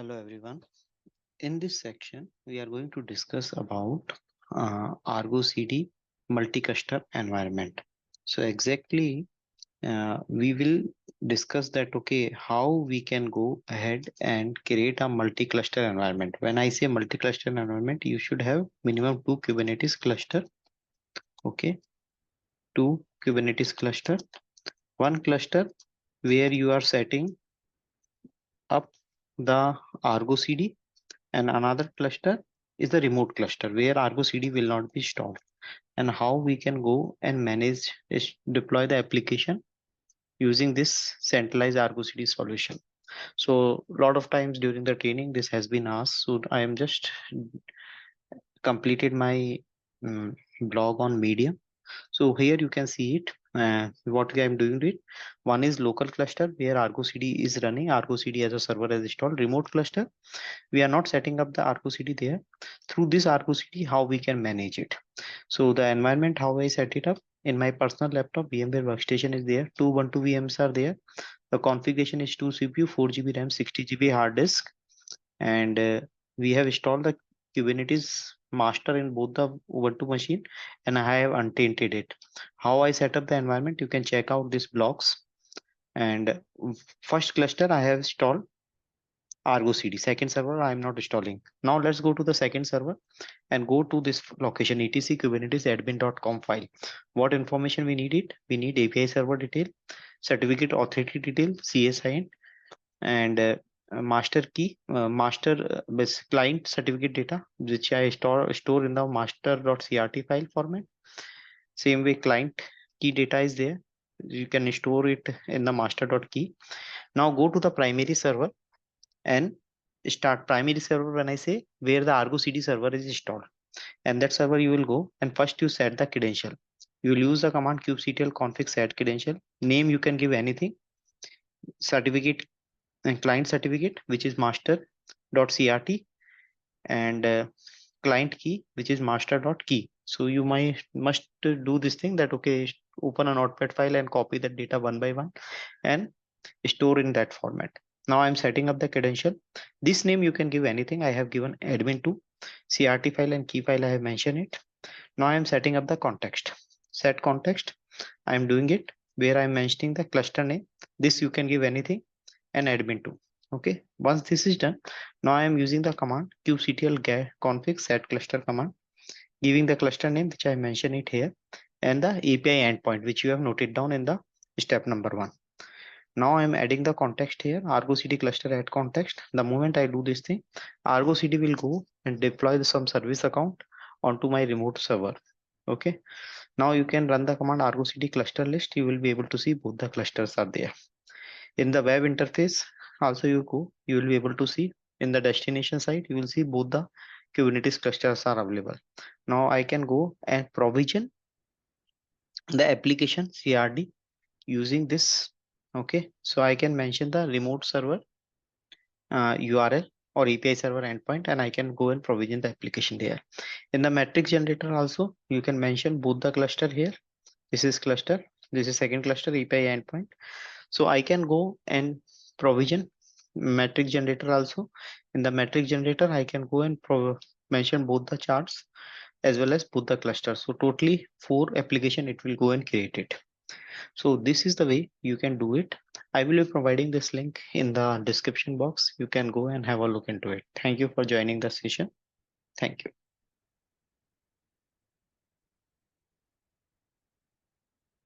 Hello everyone. In this section, we are going to discuss about ArgoCD multi-cluster environment. So exactly, we will discuss that. Okay, how we can go ahead and create a multi-cluster environment. When I say multi-cluster environment, you should have minimum 2 Kubernetes cluster. Okay, 2 Kubernetes cluster, one cluster where you are setting up the ArgoCD, and another cluster is the remote cluster where ArgoCD will not be stored. And how we can go and manage is deploy the application using this centralized ArgoCD solution. So a lot of times during the training this has been asked. So I am just completed my blog on Medium. So here you can see it. What I am doing it. One is local cluster where ArgoCD is running. ArgoCD as a server is installed. Remote cluster, we are not setting up the ArgoCD there. Through this ArgoCD, how we can manage it. So the environment, how I set it up. In my personal laptop, VMware workstation is there. Two Ubuntu VMs are there. The configuration is 2 CPU, 4 GB RAM, 60 GB hard disk, and we have installed the Kubernetes master in both the Ubuntu machine, and I have untainted it. How I set up the environment, you can check out these blocks. And first cluster I have installed ArgoCD. Second server I am not installing. Now let's go to the second server and go to this location etc kubernetes admin.com file. What information we need it? We need API server detail, certificate authority detail, CSIN, and master key, client certificate data, which I store in the master.crt file format. Same way client key data is there. You can store it in the master.key. Now go to the primary server and start primary server. When I say where the ArgoCD server is installed, and that server you will go and first you set the credential. You will use the command kubectl config set credential. Name you can give anything. Certificate and client certificate, which is master.crt, and client key, which is master.key. So you must do this thing that okay, open a notepad file and copy that data one by one and store in that format. Now I'm setting up the credential. This name you can give anything. I have given admin2, CRT file and key file I have mentioned it. Now I'm setting up the context. Set context. I'm doing it where I'm mentioning the cluster name. This you can give anything and admin2. Okay. Once this is done, now I am using the command kubectl get config set cluster command, giving the cluster name which I mentioned it here, and the API endpoint which you have noted down in the step number 1. Now I'm adding the context here, ArgoCD cluster add context. The moment I do this thing, ArgoCD will go and deploy some service account onto my remote server. Okay. Now you can run the command ArgoCD cluster list. You will be able to see both the clusters are there. In the web interface, also you will be able to see in the destination side, you will see both the Kubernetes clusters are available. Now I can go and provision the application CRD using this. Okay, so I can mention the remote server URL or API server endpoint, and I can go and provision the application there. In the metrics generator also, you can mention both the cluster here. This is cluster, this is second cluster API endpoint. So I can go and provision metric generator also. In the metric generator, I can go and mention both the charts as well as both the clusters. So totally 4 application it will go and create it. So this is the way you can do it. I will be providing this link in the description box. You can go and have a look into it. Thank you for joining the session. Thank you.